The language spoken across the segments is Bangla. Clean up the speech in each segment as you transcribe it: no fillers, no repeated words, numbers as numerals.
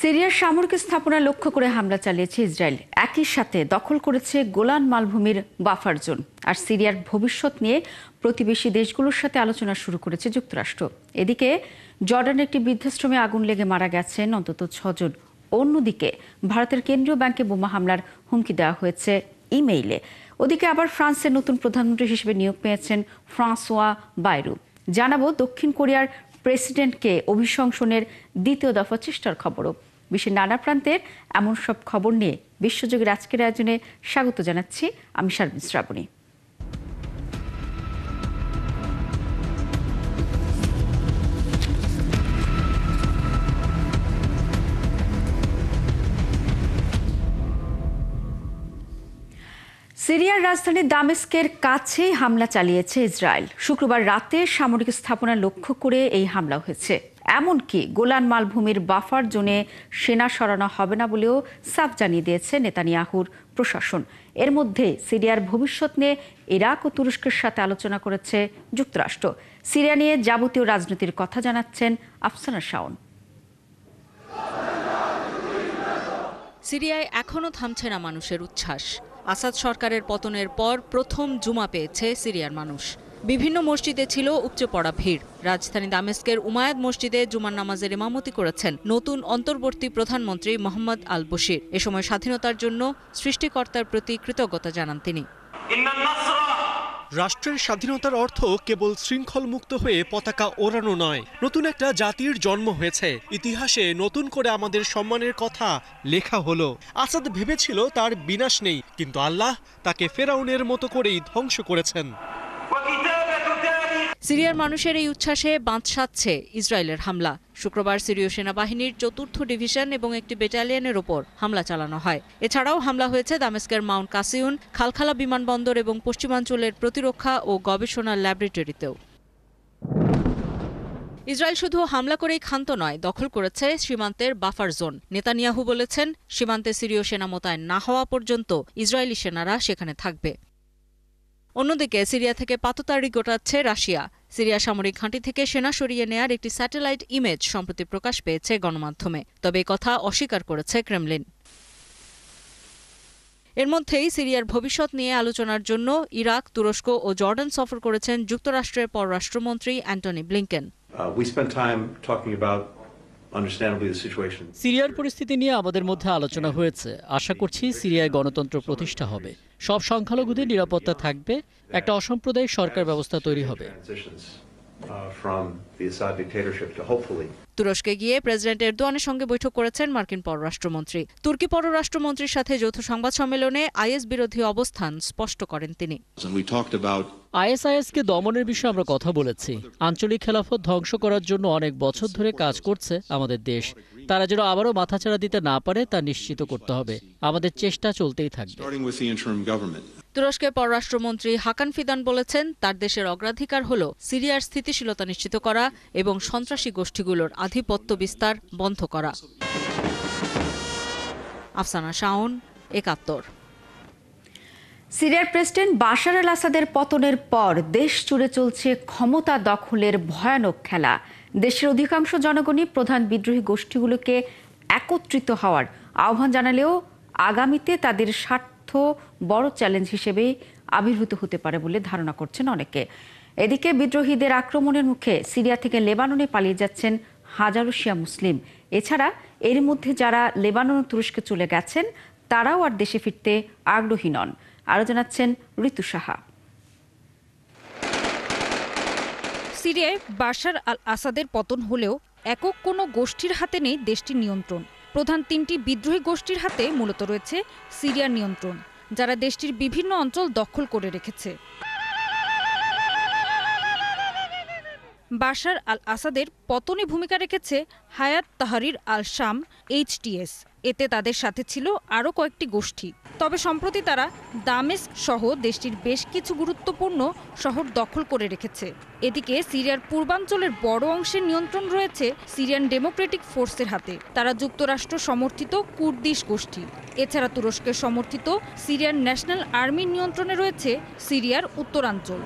সিরিয়ার সামরিক স্থাপনা লক্ষ্য করে হামলা চালিয়েছে ইসরায়েল। একই সাথে দখল করেছে গোলান মালভূমির বাফার জোন। আর সিরিয়ার ভবিষ্যৎ নিয়ে প্রতিবেশী দেশগুলোর সাথে আলোচনা শুরু করেছে যুক্তরাষ্ট্র। এদিকে জর্ডানের একটি বৃদ্ধাশ্রমে আগুন লেগে মারা গেছেন অন্তত 6 জন। অন্যদিকে ভারতের কেন্দ্রীয় ব্যাংকে বোমা হামলার হুমকি দেওয়া হয়েছে ইমেইলে। ওদিকে আবার ফ্রান্সের নতুন প্রধানমন্ত্রী হিসেবে নিয়োগ পেয়েছেন ফ্রাঁসোয়া বায়রু। জানাবো দক্ষিণ কোরিয়ার প্রেসিডেন্টকে অভিশংসনের দ্বিতীয় দফা চেষ্টার খবরও। বিশ্বের নানা প্রান্তের এমন সব খবর নিয়ে বিশ্বযোগের আজকের আয়োজনে স্বাগত জানাচ্ছি আমি শারমিন শ্রাবণী। সিরিয়ার রাজধানী দামেস্কের কাছে হামলা চালিয়েছে ইসরায়েল। শুক্রবার রাতে সামরিক স্থাপনা লক্ষ্য করে এই হামলা হয়েছে। এমনকি গোলান মালভূমির বাফার জোনে সেনা সরানো হবে না বলেও সাফ জানিয়ে দিয়েছে নেতানিয়াহুর প্রশাসন। এর মধ্যে সিরিয়ার ভবিষ্যৎ নিয়ে ইরাক ও তুরস্কের সাথে আলোচনা করেছে যুক্তরাষ্ট্র। সিরিয়া নিয়ে যাবতীয় রাজনীতির কথা জানাচ্ছেন আফসানা শাওন। সিরিয়ায় এখনও থামছে না মানুষের উচ্ছ্বাস। আসাদ সরকারের পতনের পর প্রথম জুমা পেয়েছে সিরিয়ার মানুষ। বিভিন্ন মসজিদে ছিল উপচে পড়া ভিড়। রাজধানী দামেস্কের উমায়াদ মসজিদে জুমার নামাজের ইমামতি করেছেন নতুন অন্তর্বর্তী প্রধানমন্ত্রী মোহাম্মদ আল বশির। এ সময় স্বাধীনতার জন্য সৃষ্টিকর্তার প্রতি কৃতজ্ঞতা জানান তিনি। রাষ্ট্রের স্বাধীনতার অর্থ কেবল শৃঙ্খল মুক্ত হয়ে পতাকা ওড়ানো নয়, নতুন একটা জাতির জন্ম হয়েছে। ইতিহাসে নতুন করে আমাদের সম্মানের কথা লেখা হলো। আসাদ ভেবেছিল তার বিনাশ নেই, কিন্তু আল্লাহ তাকে ফেরাউনের মতো করেই ধ্বংস করেছেন। সিরিয়ার মানুষের এই উচ্ছ্বাসে বাঁধ সাধছে ইসরায়েলের হামলা। শুক্রবার সিরীয় সেনাবাহিনীর ৪র্থ ডিভিশন এবং একটি ব্যাটালিয়নের ওপর হামলা চালানো হয়। এছাড়াও হামলা হয়েছে দামেস্কের মাউন্ট কাসিউন, খালখালা বিমানবন্দর এবং পশ্চিমাঞ্চলের প্রতিরক্ষা ও গবেষণা ল্যাবরেটরিতেও। ইসরায়েল শুধু হামলা করেই ক্ষান্ত নয়, দখল করেছে সীমান্তের বাফার জোন। নেতানিয়াহু বলেছেন, সীমান্তে সিরীয় সেনা মোতায়েন না হওয়া পর্যন্ত ইসরায়েলি সেনারা সেখানে থাকবে। অন্যদিকে সিরিয়া থেকে পাততাড়ি গোটাচ্ছে রাশিয়া। সিরিয়া সামরিক ঘাঁটি থেকে সেনা সরিয়ে নেয়ার একটি স্যাটেলাইট ইমেজ সম্প্রতি প্রকাশ পেয়েছে গণমাধ্যমে। তবে কথা অস্বীকার করেছে ক্রেমলিন। এর মধ্যেই সিরিয়ার ভবিষ্যৎ নিয়ে আলোচনার জন্য ইরাক, তুরস্ক ও জর্ডান সফর করেছেন যুক্তরাষ্ট্রের পররাষ্ট্রমন্ত্রী অ্যান্টনি ব্লিংকেন। সিরিয়ার পরিস্থিতি নিয়ে আমাদের মধ্যে আলোচনা হয়েছে। আশা করছি সিরিয়ায় গণতন্ত্র প্রতিষ্ঠা হবে, সব সংখ্যালঘুদের নিরাপত্তা থাকবে, একটা অসাম্প্রদায়িক সরকার ব্যবস্থা তৈরি হবে। তুরস্কে গিয়ে প্রেসিডেন্ট এরদোয়ানের সঙ্গে বৈঠক করেছেন মার্কিন পররাষ্ট্রমন্ত্রী। তুর্কি পররাষ্ট্রমন্ত্রীর সাথে যৌথ সংবাদ সম্মেলনে আইএস বিরোধী অবস্থান স্পষ্ট করেন তিনি। আইএসআইএসকে দমনের বিষয়ে আমরা কথা বলেছি। আঞ্চলিক খেলাফত ধ্বংস করার জন্য অনেক বছর ধরে কাজ করছে আমাদের দেশ। তারা যেন আবারও মাথাচাড়া দিতে না পারে তা নিশ্চিত করতে হবে। আমাদের চেষ্টা চলতেই থাকবে। তুরস্কের পররাষ্ট্রমন্ত্রী হাকান ফিদান বলেছেন, তার দেশের অগ্রাধিকার হল সিরিয়ার স্থিতিশীলতা নিশ্চিত করা এবং সন্ত্রাসী গোষ্ঠীগুলোর আধিপত্য বিস্তার বন্ধ করা। আফসানা শাওন, ৭১। সিরিয়ার প্রেসিডেন্ট বাশার আল আসাদের পতনের পর দেশ জুড়ে চলছে ক্ষমতা দখলের ভয়ানক খেলা। দেশের অধিকাংশ জনগণই প্রধান বিদ্রোহী গোষ্ঠীগুলোকে একত্রিত হওয়ার আহ্বান জানালেও আগামীতে তাদের স্বার্থ বড় চ্যালেঞ্জ হিসেবে আবির্ভূত হতে পারে বলে ধারণা করছেন অনেকে। এদিকে বিদ্রোহীদের আক্রমণের মুখে সিরিয়া থেকে লেবাননে পালিয়ে যাচ্ছেন হাজারো শিয়া মুসলিম। এছাড়া এর মধ্যে যারা লেবানন ও তুরস্কে চলে গেছেন তারাও আর দেশে ফিরতে আগ্রহী নন। আরও জানাচ্ছেন ঋতু সাহা। সিরিয়ায় বাশার আল আসাদের পতন হলেও একক কোনো গোষ্ঠীর হাতে নেই দেশটির নিয়ন্ত্রণ। প্রধান 3টি বিদ্রোহী গোষ্ঠীর হাতে মূলত রয়েছে সিরিয়ার নিয়ন্ত্রণ, যারা দেশটির বিভিন্ন অঞ্চল দখল করে রেখেছে। বাশার আল আসাদের পতনে ভূমিকা রেখেছে হায়াত তাহরির আল শাম HTS। এতে তাদের সাথে ছিল আরও কয়েকটি গোষ্ঠী। তবে সম্প্রতি তারা দামেস্ক সহ দেশটির বেশ কিছু গুরুত্বপূর্ণ শহর দখল করে রেখেছে। এদিকে সিরিয়ার পূর্বাঞ্চলের বড় অংশের নিয়ন্ত্রণ রয়েছে সিরিয়ান ডেমোক্রেটিক ফোর্সের হাতে। তারা যুক্তরাষ্ট্র সমর্থিত কুর্দিশ গোষ্ঠী। এছাড়া তুরস্কের সমর্থিত সিরিয়ান ন্যাশনাল আর্মির নিয়ন্ত্রণে রয়েছে সিরিয়ার উত্তরাঞ্চল।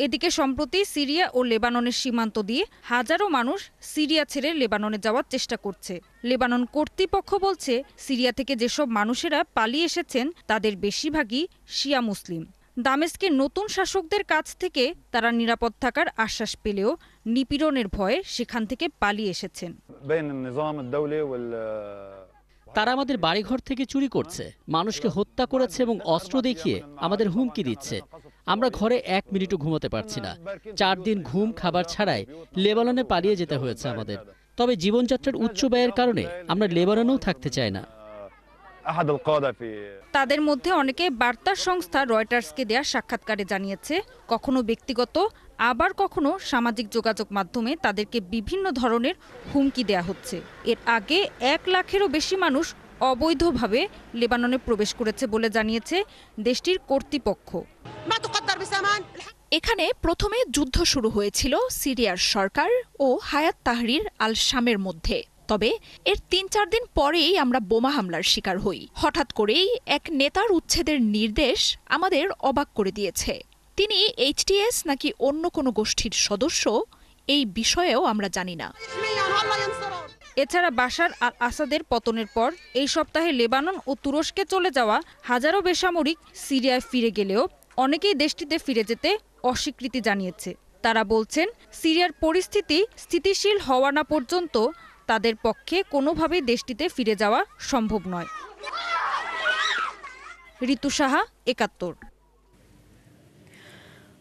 এদিকে সম্প্রতি সিরিয়া ও লেবাননের সীমান্ত দিয়ে হাজারো মানুষ সিরিয়া ছেড়ে লেবাননে যাওয়ার চেষ্টা করছে। লেবানন কর্তৃপক্ষ বলছে, সিরিয়া থেকে যেসব মানুষেরা পালিয়ে এসেছেন তাদের বেশিরভাগই শিয়া মুসলিম। দামেস্কের নতুন শাসকদের কাছ থেকে তারা নিরাপদ থাকার আশ্বাস পেলেও নিপীড়নের ভয়ে সেখান থেকে পালিয়ে এসেছেন। তারা আমাদের বাড়িঘর থেকে চুরি করছে, মানুষকে হত্যা করেছে এবং অস্ত্র দেখিয়ে আমাদের হুমকি দিচ্ছে। আমরা ঘরে 1 মিনিটও ঘুমাতে পারছি না। 4 দিন ঘুম খাবার ছাড়াই লেবাননে পালিয়ে যেতে হয়েছে আমাদের। তবে জীবনযাত্রার উচ্চ ব্যয়ের কারণে আমরা লেবাননেও থাকতে চাই না। তাদের মধ্যে অনেকে বার্তা সংস্থা রয়টার্সকে দেয়া সাক্ষাৎকারে জানিয়েছে, কখনো ব্যক্তিগত আবার কখনো সামাজিক যোগাযোগ মাধ্যমে তাদেরকে বিভিন্ন ধরনের হুমকি দেয়া হচ্ছে। এর আগে 1 লাখেরও বেশি মানুষ অবৈধভাবে লেবাননে প্রবেশ করেছে বলে জানিয়েছে দেশটির কর্তৃপক্ষ। এখানে প্রথমে যুদ্ধ শুরু হয়েছিল সিরিয়ার সরকার ও হায়াত তাহরির আল শামের মধ্যে। তবে এর 3-4 দিন পরেই আমরা বোমা হামলার শিকার হই। হঠাৎ করেই এক নেতার উচ্ছেদের নির্দেশ আমাদের অবাক করে দিয়েছে। তিনি এইচটিএস নাকি অন্য কোনো গোষ্ঠীর সদস্য, এই বিষয়েও আমরা জানি না। এছাড়া বাশার আল আসাদের পতনের পর এই সপ্তাহে লেবানন ও তুরস্কে চলে যাওয়া হাজারো বেসামরিক সিরিয়ায় ফিরে গেলেও অনেকেই দেশটিতে ফিরে যেতে অস্বীকৃতি জানিয়েছে। তারা বলছেন, সিরিয়ার পরিস্থিতি স্থিতিশীল হওয়া না পর্যন্ত তাদের পক্ষে কোনোভাবেই দেশটিতে ফিরে যাওয়া সম্ভব নয়। ঋতু সাহা, ৭১।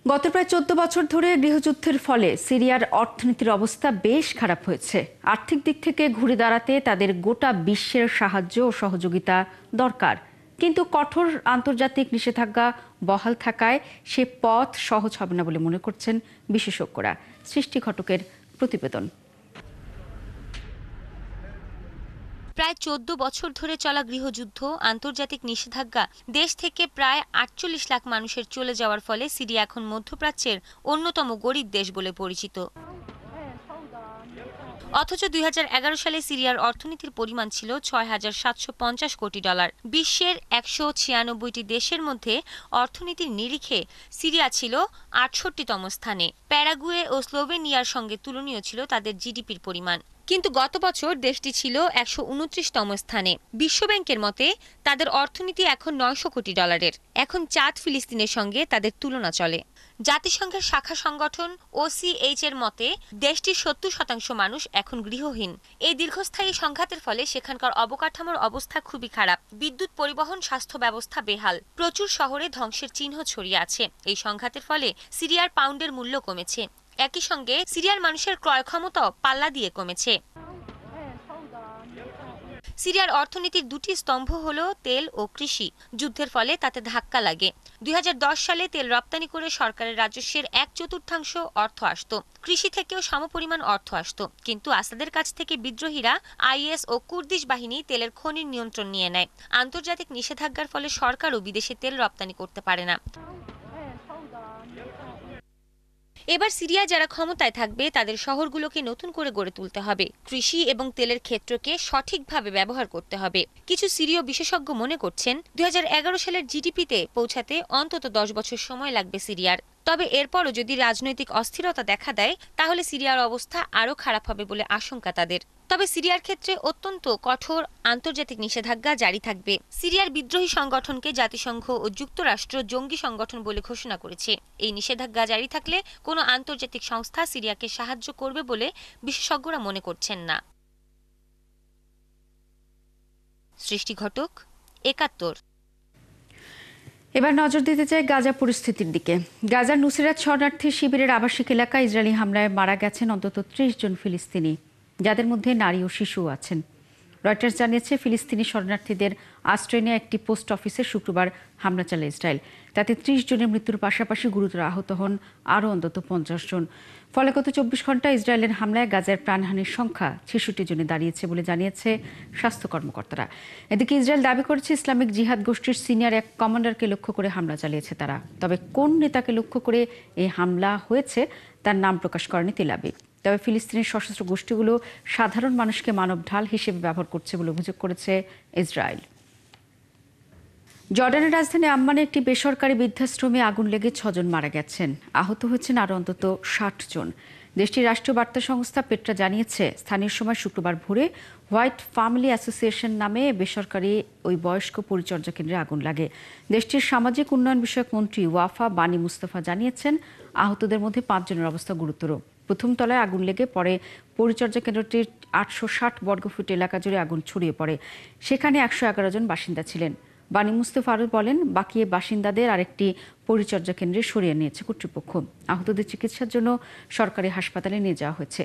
গত প্রায় 14 বছর ধরে গৃহযুদ্ধের ফলে সিরিয়ার অর্থনীতির অবস্থা বেশ খারাপ হয়েছে। আর্থিক দিক থেকে ঘুরে দাঁড়াতে তাদের গোটা বিশ্বের সাহায্য ও সহযোগিতা দরকার, কিন্তু কঠোর আন্তর্জাতিক নিষেধাজ্ঞা বহাল থাকায় সে পথ সহজ হবে না বলে মনে করছেন বিশেষজ্ঞরা। সৃষ্টি ঘটকের প্রতিবেদন। প্রায় 14 বছর ধরে চলা গৃহযুদ্ধ, আন্তর্জাতিক নিষেধাজ্ঞা, দেশ থেকে প্রায় 48 লাখ মানুষের চলে যাওয়ার ফলে সিরিয়া এখন মধ্যপ্রাচ্যের অন্যতম গরিব দেশ বলে পরিচিত। অথচ 2011 সালে সিরিয়ার অর্থনীতির পরিমাণ ছিল $6,750 কোটি। বিশ্বের 196টি দেশের মধ্যে অর্থনীতির নিরিখে সিরিয়া ছিল 68তম স্থানে। প্যারাগুয়ে ও স্লোভেনিয়ার সঙ্গে তুলনীয় ছিল তাদের জিডিপির পরিমাণ। কিন্তু গত বছর দেশটি ছিল 129তম স্থানে। বিশ্বব্যাংকের মতে তাদের অর্থনীতি এখন $900 কোটি। এখন চাঁদ ফিলিস্তিনের সঙ্গে তাদের তুলনা চলে। জাতিসংঘের শাখা সংগঠন OCH এর মতে দেশটির 70% মানুষ এখন গৃহহীন। এই দীর্ঘস্থায়ী সংঘাতের ফলে সেখানকার অবকাঠামোর অবস্থা খুবই খারাপ। বিদ্যুৎ, পরিবহন, স্বাস্থ্য ব্যবস্থা বেহাল। প্রচুর শহরে ধ্বংসের চিহ্ন ছড়িয়ে আছে। এই সংঘাতের ফলে সিরিয়ার পাউন্ডের মূল্য কমেছে। একই সঙ্গে সিরিয়ার মানুষের ক্রয় ক্ষমতাও পাল্লা দিয়ে কমেছে। সিরিয়ার অর্থনীতির 2টি স্তম্ভ হল তেল ও কৃষি। যুদ্ধের ফলে তাতে ধাক্কা লাগে। 2010 সালে তেল রপ্তানি করে সরকারের রাজস্বের 1/4 অর্থ আসত। কৃষি থেকেও সমপরিমাণ অর্থ আসত। কিন্তু আসাদের কাছ থেকে বিদ্রোহীরা, IS ও কুর্দিশ বাহিনী তেলের খনির নিয়ন্ত্রণ নিয়ে নেয়। আন্তর্জাতিক নিষেধাজ্ঞার ফলে সরকারও বিদেশে তেল রপ্তানি করতে পারে না। এবার সিরিয়া যারা ক্ষমতায় থাকবে তাদের শহরগুলোকে নতুন করে গড়ে তুলতে হবে। কৃষি এবং তেলের ক্ষেত্রকে সঠিকভাবে ব্যবহার করতে হবে। কিছু সিরীয় বিশেষজ্ঞ মনে করছেন 2011 সালের জিডিপিতে পৌঁছাতে অন্তত 10 বছর সময় লাগবে সিরিয়ার। তবে এরপরও যদি রাজনৈতিক অস্থিরতা দেখা দেয় তাহলে সিরিয়ার অবস্থা আরও খারাপ হবে বলে আশঙ্কা তাদের। তবে সিরিয়ার ক্ষেত্রে অত্যন্ত কঠোর আন্তর্জাতিক নিষেধাজ্ঞা জারি থাকবে। সিরিয়ার বিদ্রোহী সংগঠনকে জাতিসংঘ ও যুক্তরাষ্ট্র জঙ্গি সংগঠন বলে ঘোষণা করেছে। এই নিষেধাজ্ঞা জারি থাকলে কোনো আন্তর্জাতিক সংস্থা সিরিয়াকে সাহায্য করবে বলে বিশেষজ্ঞরা মনে করছেন না। সৃষ্টি ঘটক, ৭১। এবার নজর দিতে চাই গাজা পরিস্থিতির দিকে। গাজার নুসরাত শরণার্থী শিবিরের আবাসিক এলাকায় ইসরায়েলি হামলায় মারা গেছেন অন্তত 30 জন ফিলিস্তিনি, যাদের মধ্যে নারী ও শিশুও আছেন। রয়টার্স জানিয়েছে ফিলিস্তিনি শরণার্থীদের আশ্রয় নেওয়া একটি পোস্ট অফিসে শুক্রবার হামলা চালায় ইসরায়েল। তাতে 30 জনের মৃত্যুর পাশাপাশি গুরুতর আহত হন আরও অন্তত 50 জন। ফলে গত 24 ঘন্টায় ইসরায়েলের হামলায় গাজার প্রাণহানির সংখ্যা 66 জনে দাঁড়িয়েছে বলে জানিয়েছে স্বাস্থ্য কর্মকর্তারা। এদিকে ইসরায়েল দাবি করেছে ইসলামিক জিহাদ গোষ্ঠীর সিনিয়র এক কমান্ডারকে লক্ষ্য করে হামলা চালিয়েছে তারা। তবে কোন নেতাকে লক্ষ্য করে এই হামলা হয়েছে তার নাম প্রকাশ করেনি তেল আবিব। তবে ফিলিস্তিনের সশস্ত্র গোষ্ঠীগুলো সাধারণ মানুষকে মানব ঢাল হিসেবে ব্যবহার করছে বলে অভিযোগ করেছে ইসরায়েল। জর্ডানের রাজধানী আম্মানে একটি বেসরকারি বৃদ্ধাশ্রমে আগুন লেগে 6 জন মারা গেছেন, আহত হয়েছেন আরও অন্তত 60 জন। দেশটির রাষ্ট্রীয় বার্তা সংস্থা পেট্রা জানিয়েছে, স্থানীয় সময় শুক্রবার ভোরে হোয়াইট ফ্যামিলি অ্যাসোসিয়েশন নামে বেসরকারি ওই বয়স্ক পরিচর্যা কেন্দ্রে আগুন লাগে। দেশটির সামাজিক উন্নয়ন বিষয়ক মন্ত্রী ওয়াফা বানি মুস্তাফা জানিয়েছেন, আহতদের মধ্যে 5 জনের অবস্থা গুরুতর। প্রথম তলায় আগুন লেগে পরে পরিচর্যা কেন্দ্রটির 860 বর্গফুট এলাকা জুড়ে আগুন ছড়িয়ে পড়ে। সেখানে 111 জন বাসিন্দা ছিলেন। বানি মুস্তাফা আরও বলেন, বাকি বাসিন্দাদের আরেকটি পরিচর্যা কেন্দ্রে সরিয়ে নিয়েছে কর্তৃপক্ষ। আহতদের চিকিৎসার জন্য সরকারি হাসপাতালে নিয়ে যাওয়া হয়েছে।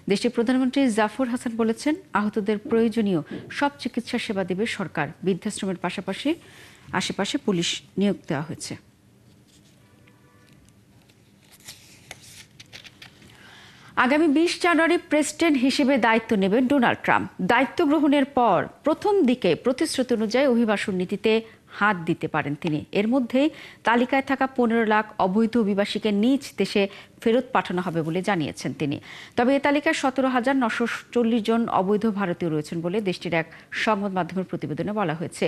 দেশটির প্রধানমন্ত্রী জাফর হাসান বলেছেন, আহতদের প্রয়োজনীয় সব চিকিৎসা সেবা দেবে সরকার। বৃদ্ধাশ্রমের পাশাপাশি আশেপাশে পুলিশ নিয়োগ দেওয়া হয়েছে। আগামী 20 জানুয়ারি প্রেসিডেন্ট হিসেবে দায়িত্ব নেবেন ডোনাল্ড ট্রাম্প। দায়িত্ব গ্রহণের পর প্রথম দিকে প্রতিশ্রুতি অনুযায়ী অভিবাসন নীতিতে হাত দিতে পারেন তিনি। এর মধ্যেই তালিকায় থাকা 15 লাখ অবৈধ অভিবাসীকে নিজ দেশে ফেরত পাঠানো হবে বলে জানিয়েছেন তিনি। তবে এ তালিকায় 17,940 জন অবৈধ ভারতীয় রয়েছেন বলে দেশটির এক সংবাদ মাধ্যমের প্রতিবেদনে বলা হয়েছে।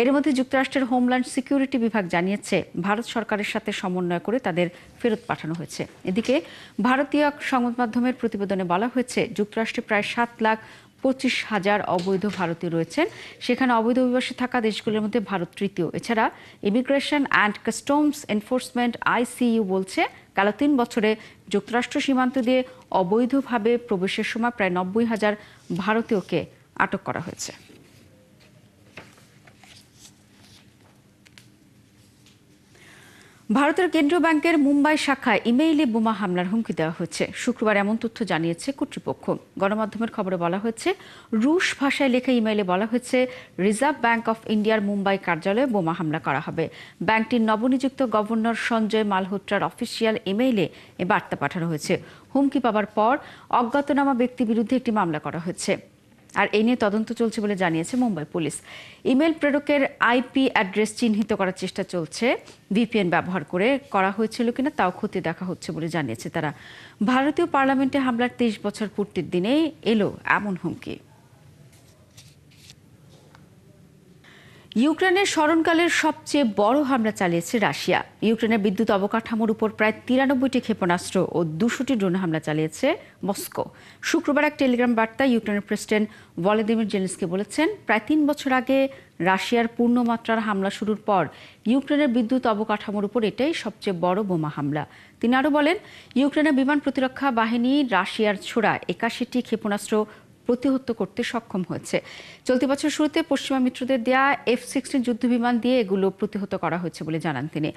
এর মধ্যে যুক্তরাষ্ট্রের হোমল্যান্ড সিকিউরিটি বিভাগ জানিয়েছে, ভারত সরকারের সাথে সমন্বয় করে তাদের ফেরত পাঠানো হয়েছে। এদিকে ভারতীয় সংবাদ মাধ্যমের প্রতিবেদনে বলা হয়েছে, যুক্তরাষ্ট্রে প্রায় 7,25,000 অবৈধ ভারতীয় রয়েছেন। সেখানে অবৈধ অভিবাসী থাকা দেশগুলোর মধ্যে ভারত তৃতীয়। এছাড়া immigration and customs enforcement ICU বলছে, গেল 3 বছরে যুক্তরাষ্ট্র সীমান্ত দিয়ে অবৈধভাবে প্রবেশের সময় প্রায় 90,000 ভারতীয়কে আটক করা হয়েছে। ভারতের কেন্দ্রীয় ব্যাংকের মুম্বাই শাখায় ইমেইলে বোমা হামলার হুমকি দেওয়া হয়েছে। শুক্রবার এমন তথ্য জানিয়েছে কর্তৃপক্ষ। গণমাধ্যমের খবরে বলা হয়েছে, রুশ ভাষায় লেখা ইমেইলে বলা হয়েছে, রিজার্ভ ব্যাংক অফ ইন্ডিয়ার মুম্বাই কার্যালয়ে বোমা হামলা করা হবে। ব্যাংকটির নবনিযুক্ত গভর্নর সঞ্জয় মালহোত্রার অফিসিয়াল ইমেইলে এ বার্তা পাঠানো হয়েছে। হুমকি পাওয়ার পর অজ্ঞাতনামা ব্যক্তি বিরুদ্ধে একটি মামলা করা হয়েছে। আর এই নিয়ে তদন্ত চলছে বলে জানিয়েছে মুম্বাই পুলিশ। ইমেল প্রেরকের IP অ্যাড্রেস চিহ্নিত করার চেষ্টা চলছে। VPN ব্যবহার করে করা হয়েছিল কিনা তাও খতিয়ে দেখা হচ্ছে বলে জানিয়েছে তারা। ভারতীয় পার্লামেন্টে হামলার 23 বছর পূর্তির দিনেই এলো এমন হুমকি। ইউক্রেনের স্মরণকালের সবচেয়ে বড় হামলা চালিয়েছে রাশিয়া। ইউক্রেনের বিদ্যুৎ অবকাঠামোর উপর প্রায় 93টি ক্ষেপণাস্ত্র ও 200টি ড্রোন হামলা চালিয়েছে মস্কো। শুক্রবার এক টেলিগ্রাম বার্তায় ইউক্রেনের প্রেসিডেন্ট ভলোদিমির জেলেনস্কি বলেছেন, প্রায় 3 বছর আগে রাশিয়ার পূর্ণমাত্রার হামলা শুরুর পর ইউক্রেনের বিদ্যুৎ অবকাঠামোর উপর এটাই সবচেয়ে বড় বোমা হামলা। তিনি আরও বলেন, ইউক্রেনের বিমান প্রতিরক্ষা বাহিনী রাশিয়ার ছোড়া 81টি ক্ষেপণাস্ত্র প্রতিহত করতে সক্ষম হয়েছে। চলতি বছর শুরুতে পশ্চিমা মিত্রদের দেয়া F-16 যুদ্ধবিমান দিয়ে এগুলো প্রতিহত করা হয়েছে বলে জানান তিনি।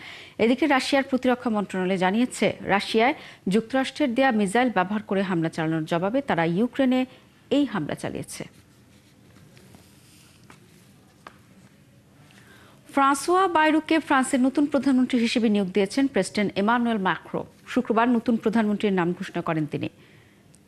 এদিকে রাশিয়ার প্রতিরক্ষা মন্ত্রণালয় জানিয়েছে, রাশিয়ায় যুক্তরাষ্ট্রের দেয়া মিসাইল ব্যবহার করে হামলা চালানোর জবাবে তারা ইউক্রেনে এই হামলা চালিয়েছে। ফ্রান্সোয়া বাইরুকে ফ্রান্সের নতুন প্রধানমন্ত্রী হিসেবে নিয়োগ দিয়েছেন প্রেসিডেন্ট এমানুয়েল ম্যাক্রো। শুক্রবার নতুন প্রধানমন্ত্রীর নাম ঘোষণা করেন তিনি।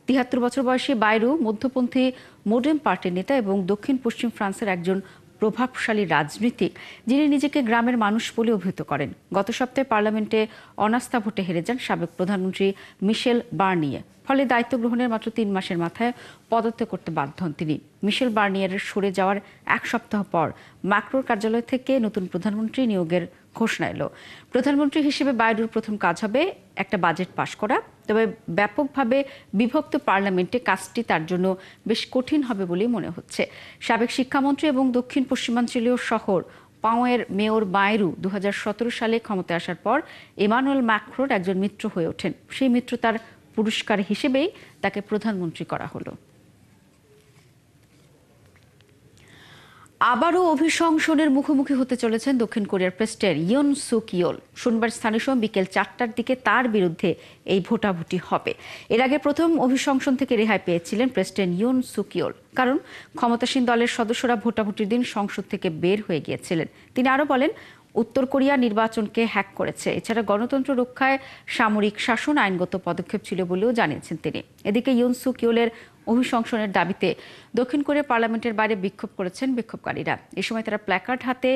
73 বছর বয়সী বাইরু মধ্যপন্থী মোডেম পার্টির নেতা এবং দক্ষিণ পশ্চিম ফ্রান্সের একজন প্রভাবশালী রাজনীতিক, যিনি নিজেকে গ্রামের মানুষ বলে অভিহিত করেন। গত সপ্তাহে পার্লামেন্টে অনাস্থা ভোটে হেরে যান সাবেক প্রধানমন্ত্রী মিশেল বার্নিয়ে। ফলে দায়িত্ব গ্রহণের মাত্র 3 মাসের মাথায় পদত্যাগ করতে বাধ্য হন তিনি। মিশেল বার্নিয়ারের সরে যাওয়ার 1 সপ্তাহ পর ম্যাক্রোর কার্যালয় থেকে নতুন প্রধানমন্ত্রী নিয়োগের ঘোষণা এলো। প্রধানমন্ত্রী হিসেবে বাইরুর প্রথম কাজ হবে একটা বাজেট পাশ করা। তবে ব্যাপকভাবে বিভক্ত পার্লামেন্টে কাজটি তার জন্য বেশ কঠিন হবে বলেই মনে হচ্ছে। সাবেক শিক্ষামন্ত্রী এবং দক্ষিণ পশ্চিমাঞ্চলীয় শহর পাওয়ের মেয়র বাইরু 2017 সালে ক্ষমতায় আসার পর এমানুয়েল ম্যাক্রোর একজন মিত্র হয়ে ওঠেন। সেই মিত্রতার পুরস্কার হিসেবেই তাকে প্রধানমন্ত্রী করা হলো। আবারও অভিশংসনের মুখোমুখি হতে চলেছেন দক্ষিণ কোরিয়ার প্রেসিডেন্ট ইয়ন সুক ইয়োল। শনিবার স্থানীয় সময় বিকেল 4টার দিকে তার বিরুদ্ধে এই ভোটাভুটি হবে। এর আগে প্রথম অভিশংসন থেকে রেহাই পেয়েছিলেন প্রেসিডেন্ট ইয়ন সুক ইয়োল, কারণ ক্ষমতাসীন দলের সদস্যরা ভোটাভুটির দিন সংসদ থেকে বের হয়ে গিয়েছিলেন। তিনি আরও বলেন, উত্তর কোরিয়া নির্বাচনকে হ্যাক করেছে। এছাড়া গণতন্ত্র রক্ষায় সামরিক শাসন আইনগত পদক্ষেপ ছিল বলেও জানিয়েছেন তিনি। এদিকে ইয়ন সুক ইয়োলের অভিশংসনের দাবিতে দক্ষিণ কোরিয়া পার্লামেন্টের বাইরে বিক্ষোভ করেছেন বিক্ষোভকারীরা। এ সময় তারা প্ল্যাকার্ড হাতে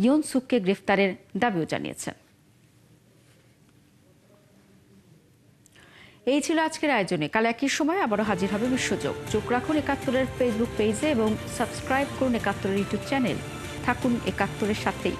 ইয়ন সুককে গ্রেফতারের দাবিও জানিয়েছেন। এই ছিল আজকের আয়োজনে। কাল একই সময় আবারও হাজির হবে বিশ্বযোগ। চোখ রাখুন ৭১-এর ফেসবুক পেজে এবং সাবস্ক্রাইব করুন ৭১-এর ইউটিউব চ্যানেল। থাকুন ৭১-এর সাথেই।